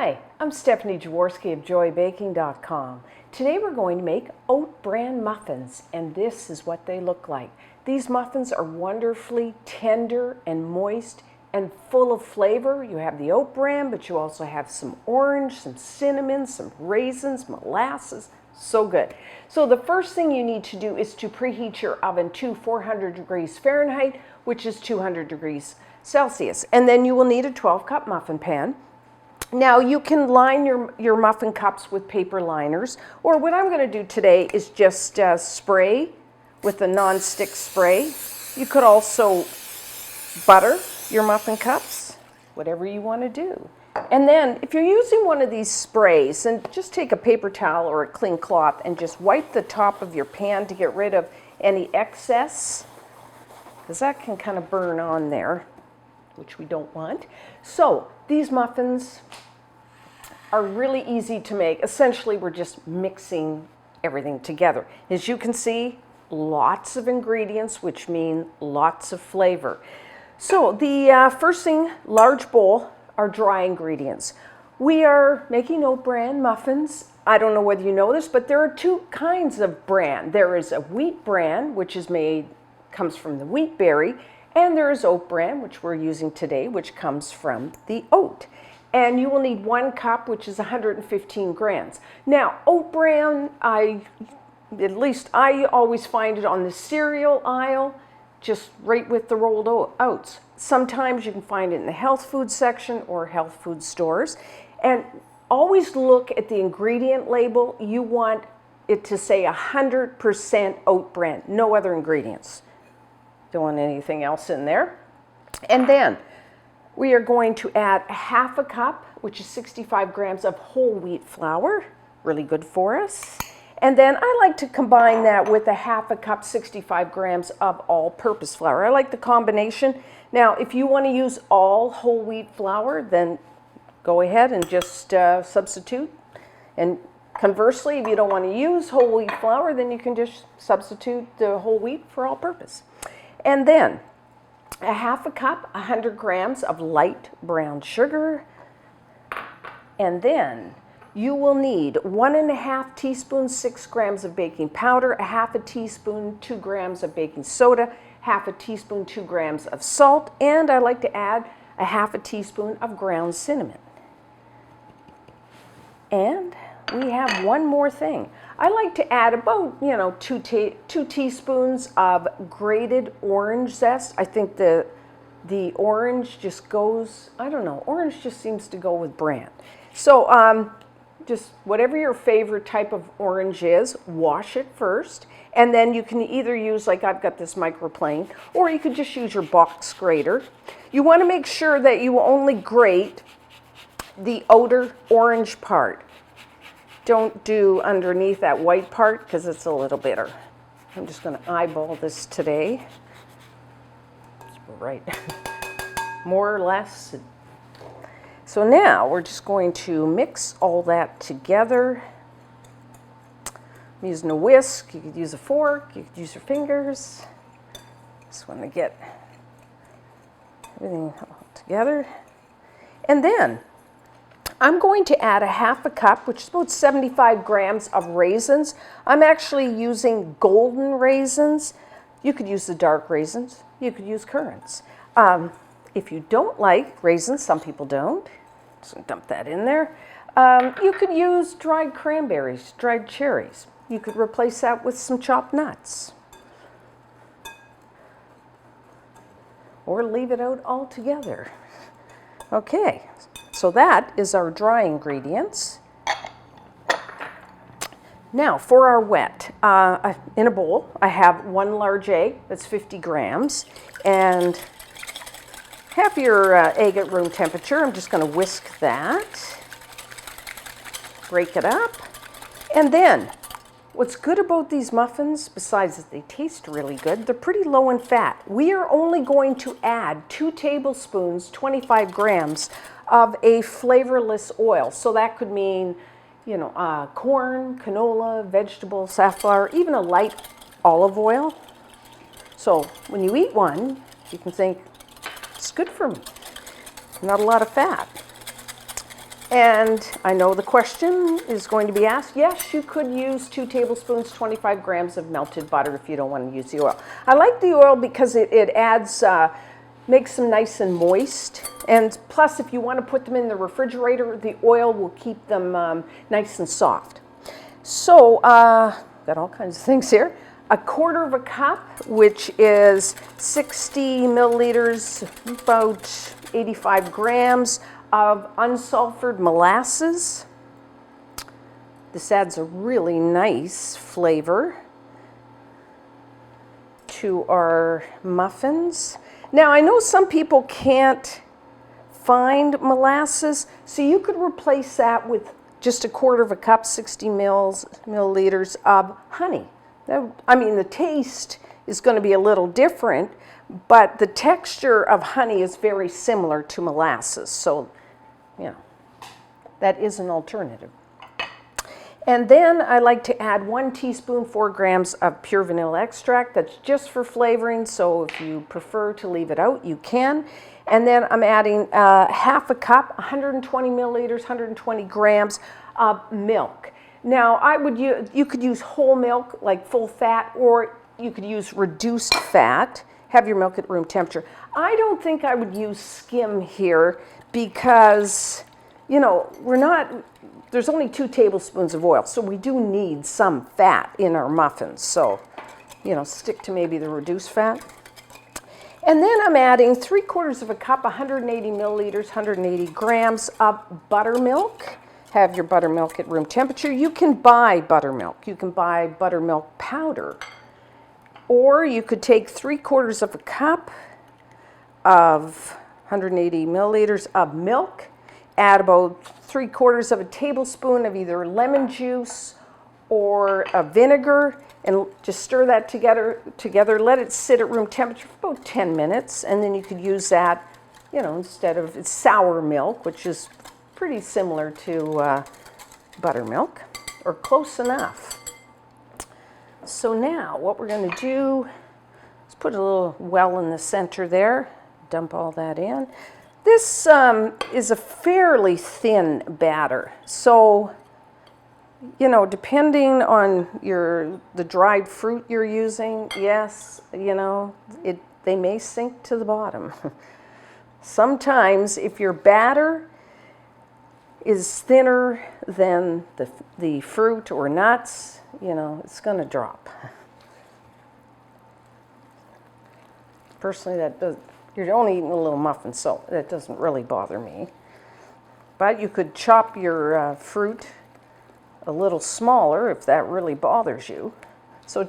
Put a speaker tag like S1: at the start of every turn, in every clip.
S1: Hi, I'm Stephanie Jaworski of joybaking.com. Today we're going to make Oat Bran Muffins, and this is what they look like. These muffins are wonderfully tender and moist and full of flavor. You have the oat bran, but you also have some orange, some cinnamon, some raisins, molasses. So good. So the first thing you need to do is to preheat your oven to 400 degrees Fahrenheit, which is 200 degrees Celsius. And then you will need a 12-cup muffin pan. Now you can line your muffin cups with paper liners, or what I'm going to do today is just spray with a non-stick spray. You could also butter your muffin cups, whatever you want to do. And then if you're using one of these sprays, and just take a paper towel or a clean cloth and just wipe the top of your pan to get rid of any excess, because that can kind of burn on there, which we don't want. So these muffins are really easy to make. Essentially, we're just mixing everything together. As you can see, lots of ingredients, which mean lots of flavor. So the first thing, large bowl, are dry ingredients. We are making oat bran muffins. I don't know whether you know this, but there are two kinds of bran. There is a wheat bran, which is comes from the wheat berry, and there is oat bran, which we're using today, which comes from the oat. And you will need 1 cup, which is 115 grams. Now, oat bran, at least I always find it on the cereal aisle, just right with the rolled oats. Sometimes you can find it in the health food section or health food stores. And always look at the ingredient label. You want it to say 100% oat bran, no other ingredients. Don't want anything else in there. And then we are going to add half a cup, which is 65 grams of whole wheat flour, really good for us. And then I like to combine that with a half a cup, 65 grams of all-purpose flour. I like the combination. Now, if you want to use all whole wheat flour, then go ahead and just substitute. And conversely, if you don't want to use whole wheat flour, then you can just substitute the whole wheat for all-purpose. And then a half a cup, 100 grams of light brown sugar. And then you will need 1.5 teaspoons, 6 grams of baking powder, a half a teaspoon, 2 grams of baking soda, half a teaspoon, 2 grams of salt, and I like to add a half a teaspoon of ground cinnamon. And we have one more thing. I like to add about, 2 teaspoons of grated orange zest. I think the orange just goes, I don't know, orange just seems to go with bran. So just whatever your favorite type of orange is, wash it first. And then you can either use, like I've got this microplane, or you could just use your box grater. You want to make sure that you only grate the outer orange part. Don't do underneath that white part because it's a little bitter. I'm just going to eyeball this today. Right, more or less. So now we're just going to mix all that together. I'm using a whisk. You could use a fork. You could use your fingers. Just want to get everything all together. And then I'm going to add a half a cup, which is about 75 grams of raisins. I'm actually using golden raisins. You could use the dark raisins. You could use currants. If you don't like raisins, some people don't, so dump that in there. You could use dried cranberries, dried cherries. You could replace that with some chopped nuts. Or leave it out altogether. Okay, so that is our dry ingredients. Now for our wet, in a bowl, I have 1 large egg, that's 50 grams, and have your egg at room temperature. I'm just going to whisk that, break it up, and then what's good about these muffins, besides that they taste really good, they're pretty low in fat. We are only going to add 2 tablespoons, 25 grams of a flavorless oil. So that could mean, corn, canola, vegetable, safflower, even a light olive oil. So when you eat one, you can think, it's good for me. Not a lot of fat. And I know the question is going to be asked. Yes, you could use 2 tablespoons, 25 grams of melted butter if you don't want to use the oil. I like the oil because it adds, makes them nice and moist. And plus, if you want to put them in the refrigerator, the oil will keep them nice and soft. So, got all kinds of things here. 1/4 cup, which is 60 milliliters, about 85 grams of unsulfured molasses. This adds a really nice flavor to our muffins. Now, I know some people can't find molasses, so you could replace that with just 1/4 cup, 60 milliliters of honey. I mean, the taste is going to be a little different, but the texture of honey is very similar to molasses. So, you know, that is an alternative. And then I like to add 1 teaspoon, 4 grams of pure vanilla extract. That's just for flavoring, so if you prefer to leave it out, you can. And then I'm adding 1/2 cup, 120 milliliters, 120 grams of milk. Now, you could use whole milk, like full fat, or you could use reduced fat. Have your milk at room temperature. I don't think I would use skim here because, you know, there's only 2 tablespoons of oil, so we do need some fat in our muffins. So, you know, stick to maybe the reduced fat. And then I'm adding 3/4 cup, 180 milliliters, 180 grams of buttermilk. Have your buttermilk at room temperature. You can buy buttermilk. You can buy buttermilk powder. Or you could take 3/4 cup of 180 milliliters of milk, add about 3/4 tablespoon of either lemon juice or vinegar, and just stir that together. Let it sit at room temperature for about 10 minutes, and then you could use that, you know, instead of, it's sour milk, which is pretty similar to buttermilk, or close enough. So now what we're going to do is put a little well in the center there, dump all that in. This is a fairly thin batter, so, you know, depending on the dried fruit you're using, yes, you know, they may sink to the bottom. Sometimes if your batter is thinner than the fruit or nuts, you know, it's going to drop. Personally, you're only eating a little muffin, so that doesn't really bother me. But you could chop your fruit a little smaller if that really bothers you. So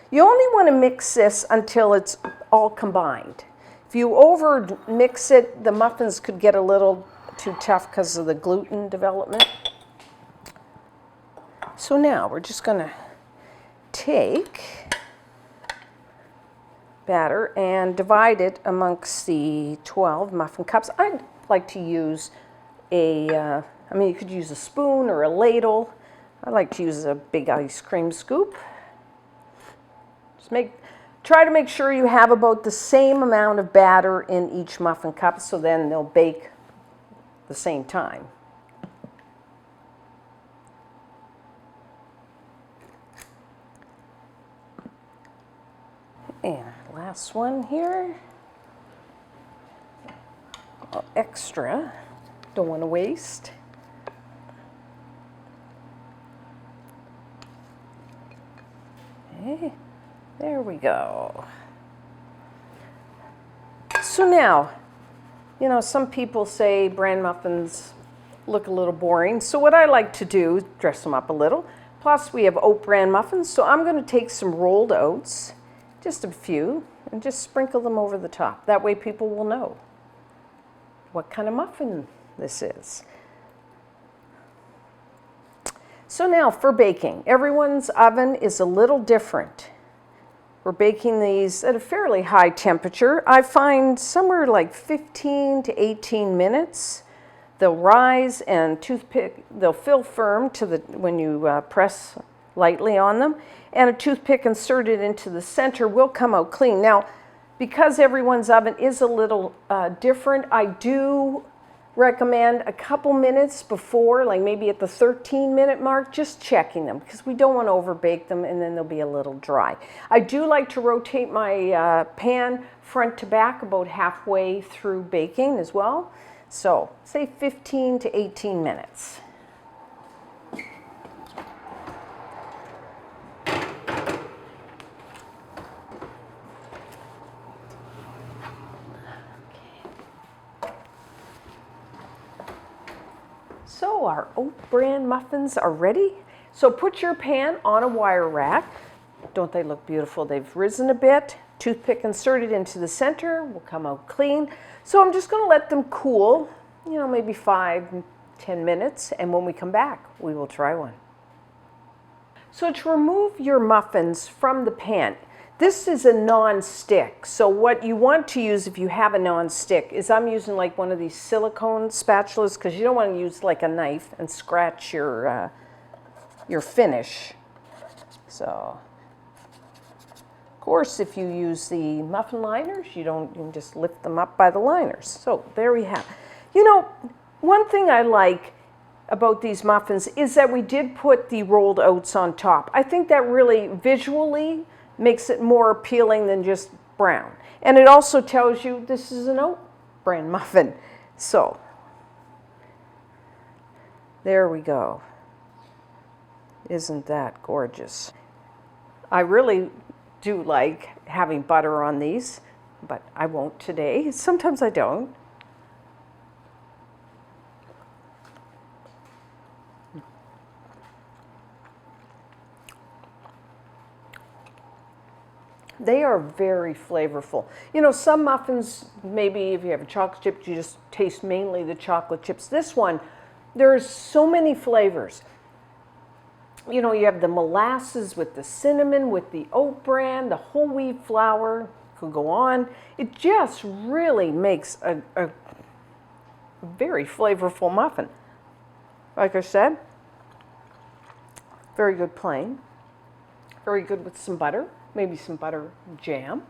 S1: you only want to mix this until it's all combined. If you over mix it, the muffins could get a little too tough because of the gluten development. So now we're just going to take batter and divide it amongst the 12 muffin cups. I'd like to use you could use a spoon or a ladle. I like to use a big ice cream scoop. Try to make sure you have about the same amount of batter in each muffin cup, so then they'll bake the same time. And last one here. Extra. Don't want to waste. Okay, there we go. So now, you know, some people say bran muffins look a little boring. So what I like to do is dress them up a little. Plus we have oat bran muffins. So I'm going to take some rolled oats, just a few, and just sprinkle them over the top. That way people will know what kind of muffin this is. So now for baking. Everyone's oven is a little different. We're baking these at a fairly high temperature. I find somewhere like 15 to 18 minutes. They'll rise and they'll feel firm when you press lightly on them. And a toothpick inserted into the center will come out clean. Now, because everyone's oven is a little different, I do recommend a couple minutes before, like maybe at the 13-minute mark, just checking them because we don't want to overbake them and then they'll be a little dry. I do like to rotate my pan front to back about halfway through baking as well. So say 15 to 18 minutes. So our Oat Bran muffins are ready. So put your pan on a wire rack. Don't they look beautiful? They've risen a bit. Toothpick inserted into the center will come out clean. So I'm just going to let them cool, maybe 5-10 minutes. And when we come back, we will try one. So to remove your muffins from the pan, this is a non-stick. So what you want to use if you have a non-stick is I'm using like one of these silicone spatulas because you don't want to use like a knife and scratch your finish. So, of course, if you use the muffin liners, you can just lift them up by the liners. So there we have. One thing I like about these muffins is that we did put the rolled oats on top. I think that really visually makes it more appealing than just brown. And it also tells you this is an oat bran muffin. So, there we go. Isn't that gorgeous? I really do like having butter on these, but I won't today. Sometimes I don't. They are very flavorful. Some muffins, maybe if you have a chocolate chip, you just taste mainly the chocolate chips. This one, there's so many flavors. You have the molasses with the cinnamon, with the oat bran, the whole wheat flour, could go on. It just really makes a very flavorful muffin. Like I said, very good plain, very good with some butter. Maybe some butter jam.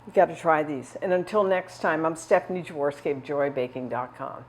S1: You got to try these. And until next time, I'm Stephanie Jaworski of joybaking.com.